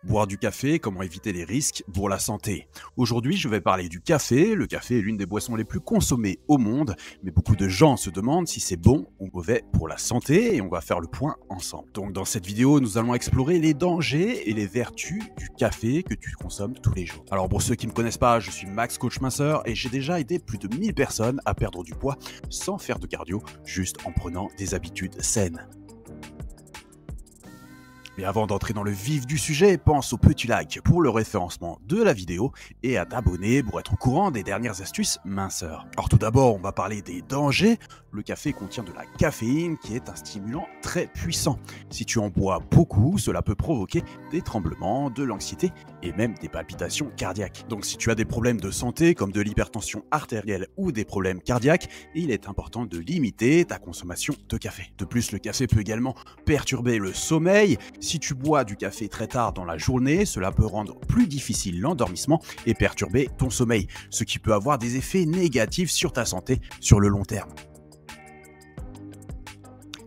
Boire du café, comment éviter les risques pour la santé. Aujourd'hui, je vais parler du café. Le café est l'une des boissons les plus consommées au monde, mais beaucoup de gens se demandent si c'est bon ou mauvais pour la santé et on va faire le point ensemble. Donc dans cette vidéo, nous allons explorer les dangers et les vertus du café que tu consommes tous les jours. Alors pour ceux qui ne me connaissent pas, je suis Max, coach minceur et j'ai déjà aidé plus de 1000 personnes à perdre du poids sans faire de cardio, juste en prenant des habitudes saines. Mais avant d'entrer dans le vif du sujet, pense au petit like pour le référencement de la vidéo et à t'abonner pour être au courant des dernières astuces minceurs. Alors tout d'abord, on va parler des dangers. Le café contient de la caféine qui est un stimulant très puissant. Si tu en bois beaucoup, cela peut provoquer des tremblements, de l'anxiété et même des palpitations cardiaques. Donc si tu as des problèmes de santé comme de l'hypertension artérielle ou des problèmes cardiaques, il est important de limiter ta consommation de café. De plus, le café peut également perturber le sommeil. Si tu bois du café très tard dans la journée, cela peut rendre plus difficile l'endormissement et perturber ton sommeil, ce qui peut avoir des effets négatifs sur ta santé sur le long terme.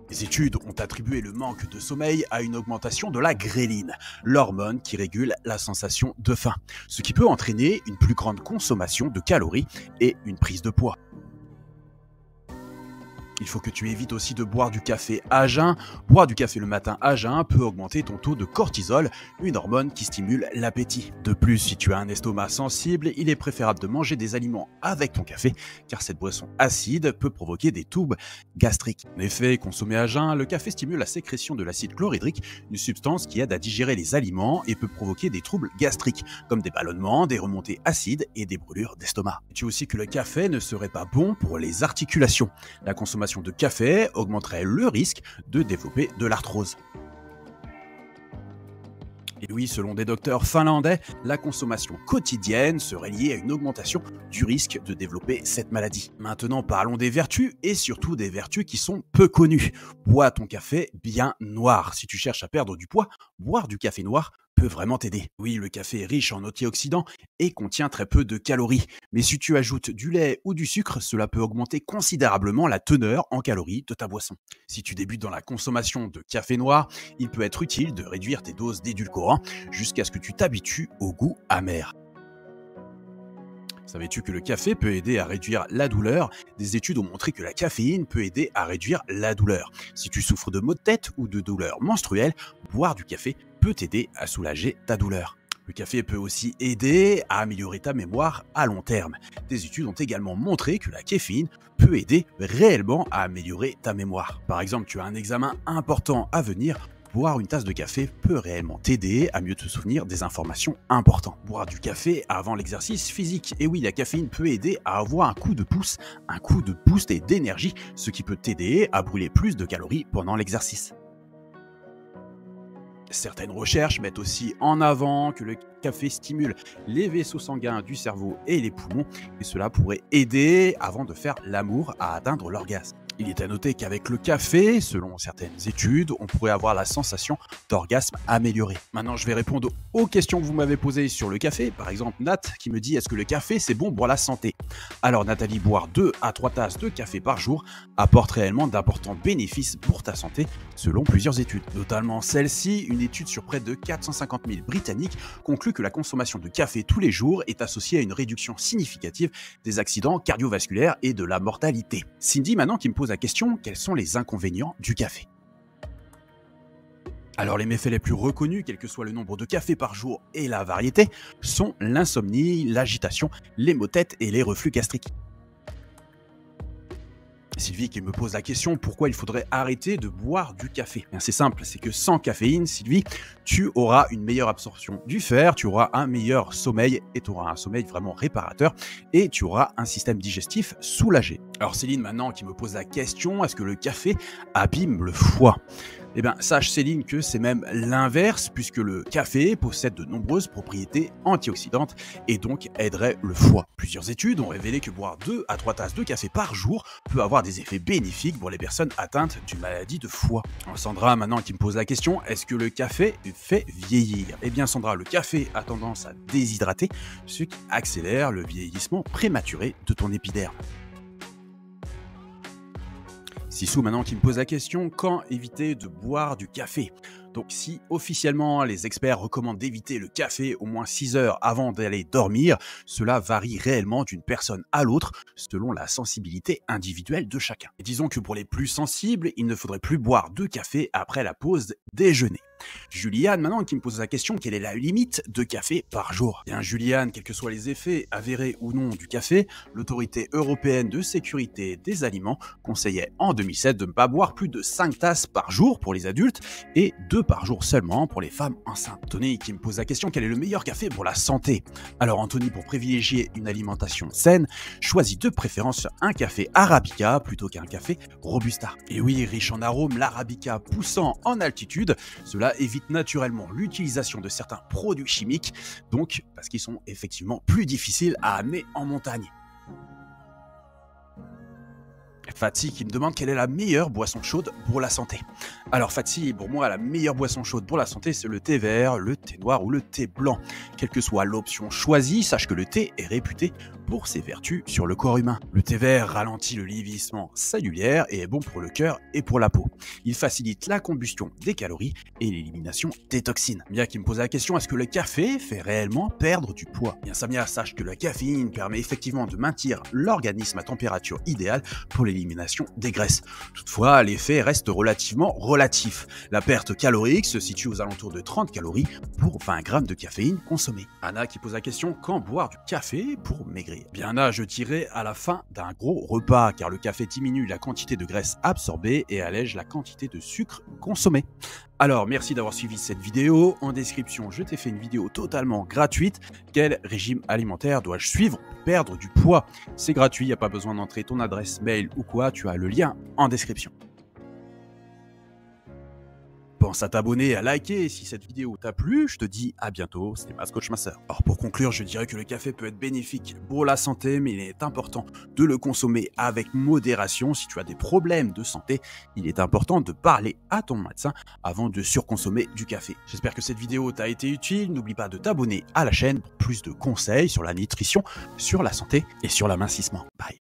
Les études ont attribué le manque de sommeil à une augmentation de la gréline, l'hormone qui régule la sensation de faim, ce qui peut entraîner une plus grande consommation de calories et une prise de poids. Il faut que tu évites aussi de boire du café à jeun. Boire du café le matin à jeun peut augmenter ton taux de cortisol, une hormone qui stimule l'appétit. De plus, si tu as un estomac sensible, il est préférable de manger des aliments avec ton café, car cette boisson acide peut provoquer des troubles gastriques. En effet, consommé à jeun, le café stimule la sécrétion de l'acide chlorhydrique, une substance qui aide à digérer les aliments et peut provoquer des troubles gastriques, comme des ballonnements, des remontées acides et des brûlures d'estomac. Tu sais aussi que le café ne serait pas bon pour les articulations. La consommation de café augmenterait le risque de développer de l'arthrose. Et oui, selon des docteurs finlandais, la consommation quotidienne serait liée à une augmentation du risque de développer cette maladie. Maintenant, parlons des vertus et surtout des vertus qui sont peu connues. Bois ton café bien noir. Si tu cherches à perdre du poids, boire du café noir peut vraiment t'aider. Oui, le café est riche en antioxydants et contient très peu de calories. Mais si tu ajoutes du lait ou du sucre, cela peut augmenter considérablement la teneur en calories de ta boisson. Si tu débutes dans la consommation de café noir, il peut être utile de réduire tes doses d'édulcorants jusqu'à ce que tu t'habitues au goût amer. Savais-tu que le café peut aider à réduire la douleur? Des études ont montré que la caféine peut aider à réduire la douleur. Si tu souffres de maux de tête ou de douleurs menstruelles, boire du café peut t'aider à soulager ta douleur. Le café peut aussi aider à améliorer ta mémoire à long terme. Des études ont également montré que la caféine peut aider réellement à améliorer ta mémoire. Par exemple, tu as un examen important à venir. Boire une tasse de café peut réellement t'aider à mieux te souvenir des informations importantes. Boire du café avant l'exercice physique. Et oui, la caféine peut aider à avoir un coup de pouce, un coup de boost et d'énergie, ce qui peut t'aider à brûler plus de calories pendant l'exercice. Certaines recherches mettent aussi en avant que le café stimule les vaisseaux sanguins du cerveau et les poumons, et cela pourrait aider avant de faire l'amour à atteindre l'orgasme. Il est à noter qu'avec le café, selon certaines études, on pourrait avoir la sensation d'orgasme améliorée. Maintenant, je vais répondre aux questions que vous m'avez posées sur le café. Par exemple, Nat qui me dit « Est-ce que le café, c'est bon pour la santé ?» Alors Nathalie, boire 2 à 3 tasses de café par jour apporte réellement d'importants bénéfices pour ta santé, selon plusieurs études. Notamment celle-ci, une étude sur près de 450 000 Britanniques conclut que la consommation de café tous les jours est associée à une réduction significative des accidents cardiovasculaires et de la mortalité. Cindy, maintenant, qui me pose la question, quels sont les inconvénients du café? Alors les méfaits les plus reconnus, quel que soit le nombre de cafés par jour et la variété, sont l'insomnie, l'agitation, les maux de tête et les reflux gastriques. Sylvie qui me pose la question pourquoi il faudrait arrêter de boire du café. Bien, c'est simple, c'est que sans caféine, Sylvie, tu auras une meilleure absorption du fer, tu auras un meilleur sommeil et tu auras un sommeil vraiment réparateur et tu auras un système digestif soulagé. Alors Céline maintenant qui me pose la question, est-ce que le café abîme le foie? Eh bien, sache Céline que c'est même l'inverse puisque le café possède de nombreuses propriétés antioxydantes et donc aiderait le foie. Plusieurs études ont révélé que boire 2 à 3 tasses de café par jour peut avoir des effets bénéfiques pour les personnes atteintes d'une maladie de foie. Alors Sandra maintenant qui me pose la question, est-ce que le café fait vieillir? Eh bien Sandra, le café a tendance à déshydrater, ce qui accélère le vieillissement prématuré de ton épiderme. Sissou maintenant qui me pose la question, quand éviter de boire du café? Donc si officiellement les experts recommandent d'éviter le café au moins 6 heures avant d'aller dormir, cela varie réellement d'une personne à l'autre selon la sensibilité individuelle de chacun. Et disons que pour les plus sensibles, il ne faudrait plus boire de café après la pause déjeuner. Juliane, maintenant, qui me pose la question, quelle est la limite de café par jour? Bien, Juliane, quels que soient les effets avérés ou non du café, l'autorité européenne de sécurité des aliments conseillait en 2007 de ne pas boire plus de 5 tasses par jour pour les adultes et 2 par jour seulement pour les femmes enceintes. Anthony, qui me pose la question, quel est le meilleur café pour la santé? Alors, Anthony, pour privilégier une alimentation saine, choisis de préférence un café Arabica plutôt qu'un café Robusta. Et oui, riche en arômes, l'Arabica poussant en altitude, cela évite naturellement l'utilisation de certains produits chimiques, donc parce qu'ils sont effectivement plus difficiles à amener en montagne. Fatih qui me demande quelle est la meilleure boisson chaude pour la santé. Alors Fatih, pour moi la meilleure boisson chaude pour la santé c'est le thé vert, le thé noir ou le thé blanc. Quelle que soit l'option choisie, sache que le thé est réputé pour ses vertus sur le corps humain. Le thé vert ralentit le vieillissement cellulaire et est bon pour le cœur et pour la peau. Il facilite la combustion des calories et l'élimination des toxines. Mia qui me pose la question, est-ce que le café fait réellement perdre du poids? Bien Samia, sache que la caféine permet effectivement de maintenir l'organisme à température idéale pour l'élimination des graisses. Toutefois, l'effet reste relativement relatif. La perte calorique se situe aux alentours de 30 calories pour 20 grammes de caféine consommée. Anna qui pose la question, quand boire du café pour maigrir? Bien là, je dirais à la fin d'un gros repas, car le café diminue la quantité de graisse absorbée et allège la quantité de sucre consommé. Alors, merci d'avoir suivi cette vidéo. En description, je t'ai fait une vidéo totalement gratuite. Quel régime alimentaire dois-je suivre pour perdre du poids? C'est gratuit, il n'y a pas besoin d'entrer ton adresse mail ou quoi, tu as le lien en description. Pense à t'abonner, à liker, si cette vidéo t'a plu, je te dis à bientôt, c'était Mass Coach Master. Alors pour conclure, je dirais que le café peut être bénéfique pour la santé, mais il est important de le consommer avec modération. Si tu as des problèmes de santé, il est important de parler à ton médecin avant de surconsommer du café. J'espère que cette vidéo t'a été utile, n'oublie pas de t'abonner à la chaîne pour plus de conseils sur la nutrition, sur la santé et sur l'amincissement. Bye.